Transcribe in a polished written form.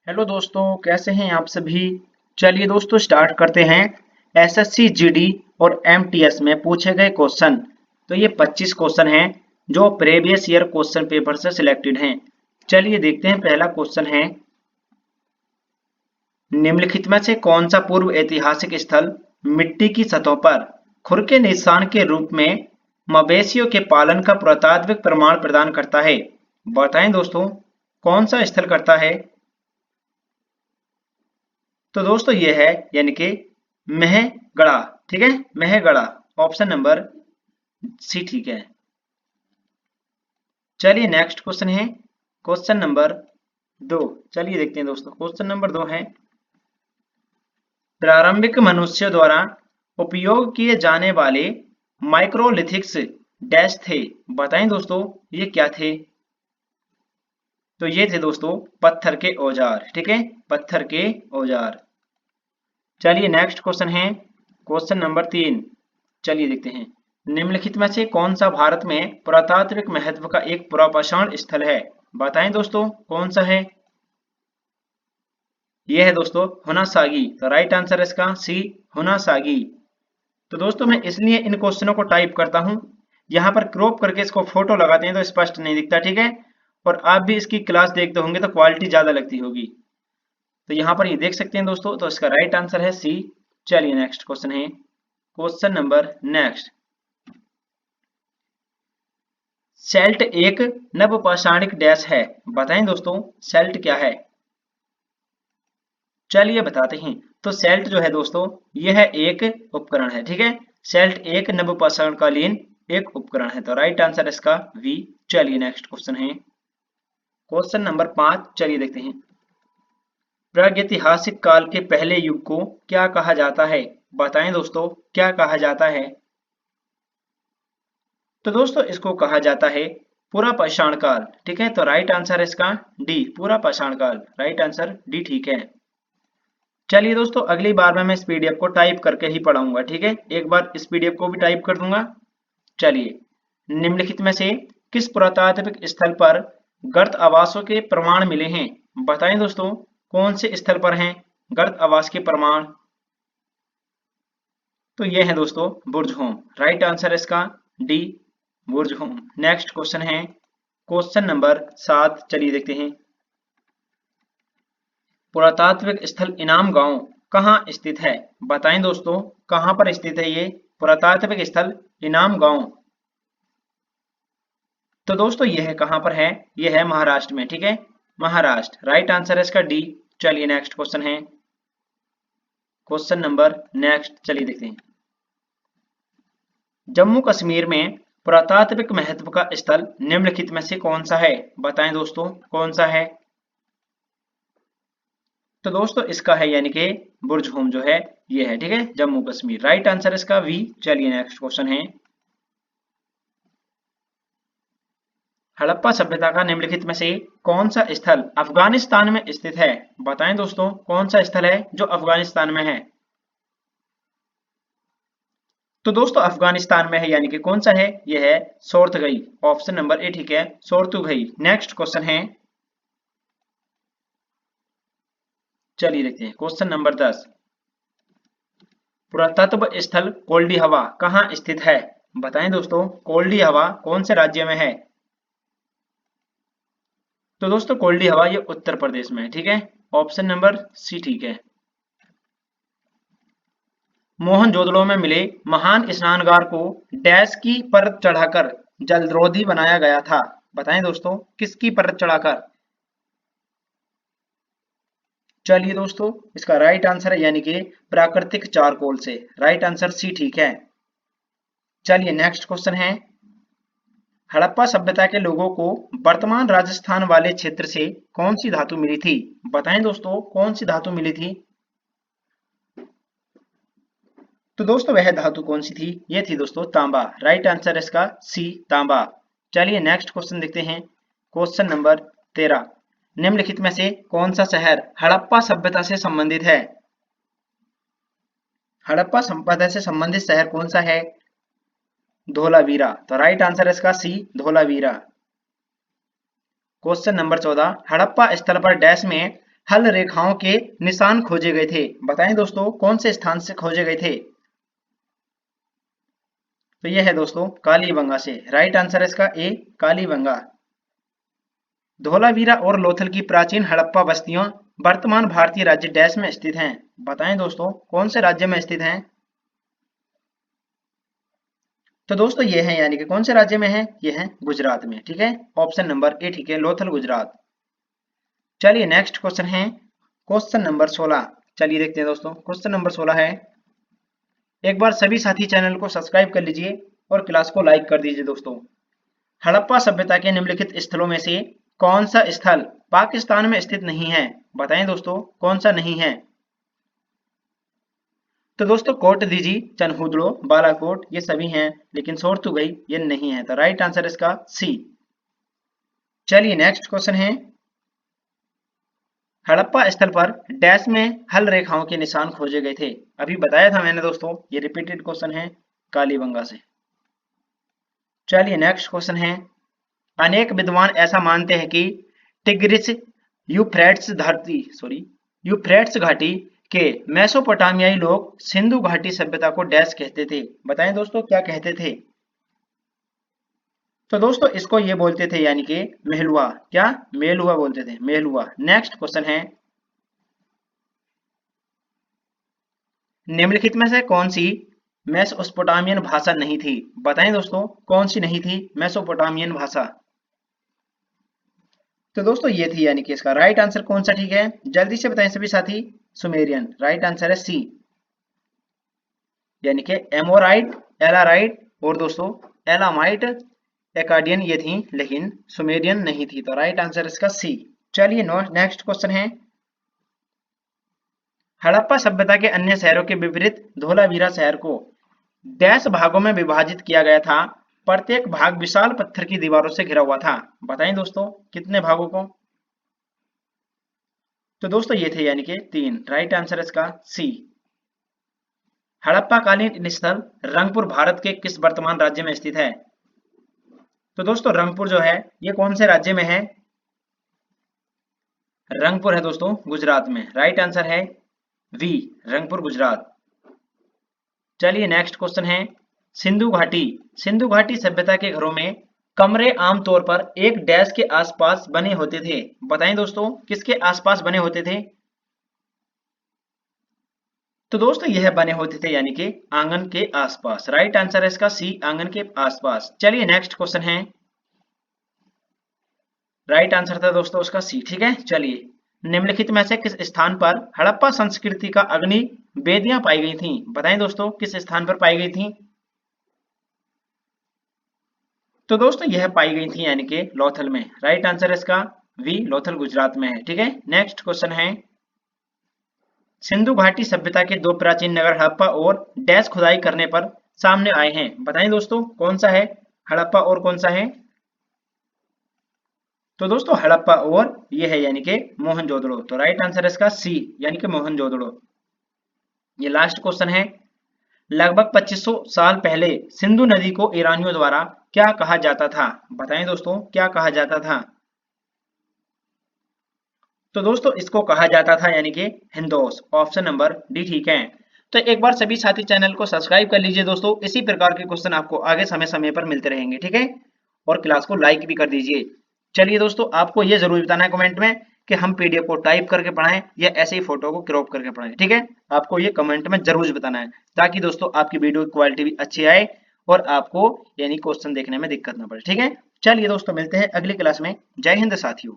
Hello दोस्तों, कैसे हैं आप सभी। चलिए दोस्तों स्टार्ट करते हैं। एसएससी जीडी और एमटीएस में पूछे गए क्वेश्चन। तो ये 25 क्वेश्चन हैं जो प्रीवियस ईयर क्वेश्चन पेपर से सिलेक्टेड हैं। चलिए देखते हैं। पहला क्वेश्चन है, निम्नलिखित में से कौन सा पूर्व ऐतिहासिक स्थल मिट्टी की सतह पर खुर के निशान के रूप में मवेशियों के पालन का पुरातात्विक प्रमाण प्रदान करता है। बताएं दोस्तों, कौन सा स्थल करता है। तो दोस्तों ये है यानी कि महगढ़ा। ठीक है, महगढ़ा। ऑप्शन नंबर सी ठीक है। चलिए नेक्स्ट क्वेश्चन है, क्वेश्चन नंबर 2। चलिए देखते हैं दोस्तों, क्वेश्चन नंबर 2 है, प्रारंभिक मनुष्यों द्वारा उपयोग किए जाने वाले माइक्रोलिथिक्स डैश थे। बताएं दोस्तों ये क्या थे। तो ये थे दोस्तों पत्थर के औजार। ठीक है, पत्थर के औजार। चलिए नेक्स्ट क्वेश्चन है, क्वेश्चन नंबर 3। चलिए देखते हैं, निम्नलिखित में से कौन सा भारत में पुरातात्विक महत्व का एक पुरापाषाण स्थल है। बताएं दोस्तों कौन सा है। यह है दोस्तों हुनासागी। तो राइट आंसर है इसका सी, हुनासागी। तो दोस्तों मैं इसलिए इन क्वेश्चनों को टाइप करता हूं, यहाँ पर क्रॉप करके इसको फोटो लगाते हैं तो स्पष्ट नहीं दिखता। ठीक है, और आप भी इसकी क्लास देखते होंगे तो क्वालिटी ज्यादा लगती होगी। तो यहाँ पर ये देख सकते हैं दोस्तों, तो इसका राइट आंसर है सी। चलिए नेक्स्ट क्वेश्चन है, क्वेश्चन नंबर नेक्स्ट। सेल्ट एक नवपाषाणिक डैश है। बताएं दोस्तों सेल्ट क्या है। चलिए बताते हैं। तो सेल्ट जो है दोस्तों यह एक उपकरण है। ठीक है, सेल्ट एक नवपाषाणकालीन एक उपकरण है। तो राइट आंसर इसका वी। चलिए नेक्स्ट क्वेश्चन है, क्वेश्चन नंबर 5। चलिए देखते हैं, प्रागैतिहासिक काल के पहले युग को क्या कहा जाता है। बताएं दोस्तों क्या कहा जाता है। तो दोस्तों इसको कहा जाता है पूरा पाषाण काल। ठीक है, तो राइट आंसर है इसका डी, पूरा पाषाण काल। राइट आंसर डी ठीक है। चलिए दोस्तों अगली बार में मैं इस पीडीएफ को टाइप करके ही पढ़ाऊंगा। ठीक है, एक बार इस पीडीएफ को भी टाइप कर दूंगा। चलिए, निम्नलिखित में से किस पुरातात्विक स्थल पर गर्त आवासों के प्रमाण मिले हैं। बताएं दोस्तों कौन से स्थल पर हैं गर्त आवास के प्रमाण। तो ये है दोस्तों बुर्जहोम। राइट आंसर है इसका डी, बुर्जहोम। नेक्स्ट क्वेश्चन है, क्वेश्चन नंबर 7। चलिए देखते हैं, पुरातात्विक स्थल इनाम गांव कहाँ स्थित है। बताएं दोस्तों कहाँ पर स्थित है ये पुरातात्विक स्थल इनाम गांव। तो दोस्तों यह कहाँ पर है, यह है महाराष्ट्र में। ठीक है, महाराष्ट्र। राइट आंसर है इसका डी। चलिए नेक्स्ट क्वेश्चन है, क्वेश्चन नंबर नेक्स्ट। चलिए देखते हैं, जम्मू कश्मीर में पुरातात्विक महत्व का स्थल निम्नलिखित में से कौन सा है। बताएं दोस्तों कौन सा है। तो दोस्तों इसका है यानी कि बुर्जहोम जो है ये है। ठीक है, जम्मू कश्मीर। राइट आंसर इसका वी। चलिए नेक्स्ट क्वेश्चन है, हड़प्पा सभ्यता का निम्नलिखित में से कौन सा स्थल अफगानिस्तान में स्थित है। बताएं दोस्तों कौन सा स्थल है जो अफगानिस्तान में है। तो दोस्तों अफगानिस्तान में है यानी कि कौन सा है, यह है सोरथगई। ऑप्शन नंबर ए ठीक है, सोरथुगई। नेक्स्ट क्वेश्चन है, चलिए देखते हैं क्वेश्चन नंबर 10। पुरातत्व स्थल कोल्डी हवा कहाँ स्थित है। बताएं दोस्तों कोल्डी हवा कौन से राज्य में है। तो दोस्तों कोल्डी हवा ये उत्तर प्रदेश में है। ठीक है, ऑप्शन नंबर सी ठीक है। मोहनजोदड़ो में मिले महान स्नानगार को डैश की परत चढ़ाकर जलरोधी बनाया गया था। बताएं दोस्तों किसकी परत चढ़ाकर। चलिए दोस्तों इसका राइट आंसर है यानी कि प्राकृतिक चारकोल से। राइट आंसर सी ठीक है। चलिए नेक्स्ट क्वेश्चन है, हड़प्पा सभ्यता के लोगों को वर्तमान राजस्थान वाले क्षेत्र से कौन सी धातु मिली थी। बताएं दोस्तों कौन सी धातु मिली थी। तो दोस्तों वह धातु कौन सी थी, ये थी दोस्तों तांबा। राइट आंसर है इसका सी, तांबा। चलिए नेक्स्ट क्वेश्चन देखते हैं, क्वेश्चन नंबर 13। निम्नलिखित में से कौन सा शहर हड़प्पा सभ्यता से संबंधित है। हड़प्पा सभ्यता से संबंधित शहर कौन सा है, धोलावीरा। तो राइट आंसर है इसका सी, धोलावीरा। क्वेश्चन नंबर 14, हड़प्पा स्थल पर डैश में हल रेखाओं के निशान खोजे गए थे? बताएं दोस्तों कौन से स्थान से खोजे गए थे? तो यह है दोस्तों कालीबंगा से। राइट आंसर है इसका ए, कालीबंगा। धोलावीरा और लोथल की प्राचीन हड़प्पा बस्तियां वर्तमान भारतीय राज्य डैश में स्थित हैं? बताएं दोस्तों कौन से राज्य में स्थित हैं? तो दोस्तों ये है यानी कि कौन से राज्य में है? ये है गुजरात में। ठीक है, ऑप्शन नंबर ए ठीक है, लोथल गुजरात। चलिए नेक्स्ट क्वेश्चन है क्वेश्चन नंबर 16। चलिए देखते हैं दोस्तों, क्वेश्चन नंबर 16 है, एक बार सभी साथी चैनल को सब्सक्राइब कर लीजिए और क्लास को लाइक कर दीजिए दोस्तों। हड़प्पा सभ्यता के निम्नलिखित स्थलों में से कौन सा स्थल पाकिस्तान में स्थित नहीं है? बताएं दोस्तों कौन सा नहीं है? तो दोस्तों कोट दीजी, चनहुदड़ो, बालाकोट ये सभी हैं, लेकिन सोरतुगई ये नहीं है। तो राइट आंसर इसका सी। चलिए नेक्स्ट क्वेश्चन है, हड़प्पा स्थल पर डैश में हल रेखाओं के निशान खोजे गए थे? अभी बताया था मैंने दोस्तों, ये रिपीटेड क्वेश्चन है कालीबंगा से। चलिए नेक्स्ट क्वेश्चन है, अनेक विद्वान ऐसा मानते हैं कि टिग्रिस यूफ्रेट्स घाटी के मेसोपोटामियाई लोग सिंधु घाटी सभ्यता को डैश कहते थे? बताएं दोस्तों क्या कहते थे? तो दोस्तों इसको ये बोलते थे यानी कि मेहलुआ। क्या? मेलुआ बोलते थे, मेलुआ। नेक्स्ट क्वेश्चन है, निम्नलिखित में से कौन सी मेसोपोटामियन भाषा नहीं थी? बताएं दोस्तों कौन सी नहीं थी मेसोपोटामियन भाषा? तो दोस्तों ये थी यानी कि इसका राइट आंसर कौन सा ठीक है? जल्दी से बताएं सभी साथी। सुमेरियन। राइट आंसर है सी, यानी कि एमोराइट, एलाराइट और दोस्तों एलामाइट, एकाडियन ये थी, लेकिन सुमेरियन नहीं थी। तो राइट आंसर इसका सी। चलिए नेक्स्ट क्वेश्चन है, हड़प्पा सभ्यता के अन्य शहरों के विपरीत धोलावीरा शहर को डैश भागों में विभाजित किया गया था? प्रत्येक भाग विशाल पत्थर की दीवारों से घिरा हुआ था। बताएं दोस्तों कितने भागों को? तो दोस्तों ये थे यानी कि 3। राइट आंसर इसका सी। हड़प्पा कालीन स्थल रंगपुर भारत के किस वर्तमान राज्य में स्थित है? तो दोस्तों रंगपुर जो है ये कौन से राज्य में है? रंगपुर है दोस्तों गुजरात में। राइट आंसर है वी, रंगपुर गुजरात। चलिए नेक्स्ट क्वेश्चन है, सिंधु घाटी सभ्यता के घरों में कमरे आमतौर पर एक डैश के आसपास बने होते थे? बताएं दोस्तों किसके आसपास बने होते थे? तो दोस्तों यह बने होते थे यानी कि आंगन के आसपास। राइट आंसर है इसका सी, आंगन के आसपास। चलिए नेक्स्ट क्वेश्चन है, राइट आंसर था दोस्तों उसका सी। ठीक है, चलिए निम्नलिखित में से किस स्थान पर हड़प्पा संस्कृति का अग्नि वेदियां पाई गई थी? बताएं दोस्तों किस स्थान पर पाई गई थी? तो दोस्तों यह पाई गई थी यानी कि लोथल में। राइट आंसर इसका वी, लोथल गुजरात में है। ठीक है, नेक्स्ट क्वेश्चन है, सिंधु घाटी सभ्यता के दो प्राचीन नगर हड़प्पा और डैश खुदाई करने पर सामने आए हैं? बताएं दोस्तों कौन सा है हड़प्पा और कौन सा है? तो दोस्तों हड़प्पा और ये है यानी कि मोहनजोदड़ो। तो राइट आंसर इसका सी, यानी कि मोहनजोदड़ो। ये लास्ट क्वेश्चन है, लगभग 2500 साल पहले सिंधु नदी को ईरानियों द्वारा क्या कहा जाता था? बताएं दोस्तों क्या कहा जाता था? तो दोस्तों इसको कहा जाता था यानी कि हिंदोस। ऑप्शन नंबर डी ठीक है। तो एक बार सभी साथी चैनल को सब्सक्राइब कर लीजिए दोस्तों, इसी प्रकार के क्वेश्चन आपको आगे समय समय पर मिलते रहेंगे। ठीक है, और क्लास को लाइक भी कर दीजिए। चलिए दोस्तों आपको ये जरूर बताना है कमेंट में कि हम पीडीएफ को टाइप करके पढ़ाएं या ऐसे ही फोटो को क्रॉप करके पढ़ाएं। ठीक है, आपको ये कमेंट में जरूर बताना है, ताकि दोस्तों आपकी वीडियो की क्वालिटी भी अच्छी आए और आपको यानी क्वेश्चन देखने में दिक्कत ना पड़े। ठीक है, चलिए दोस्तों मिलते हैं अगली क्लास में। जय हिंद साथियों।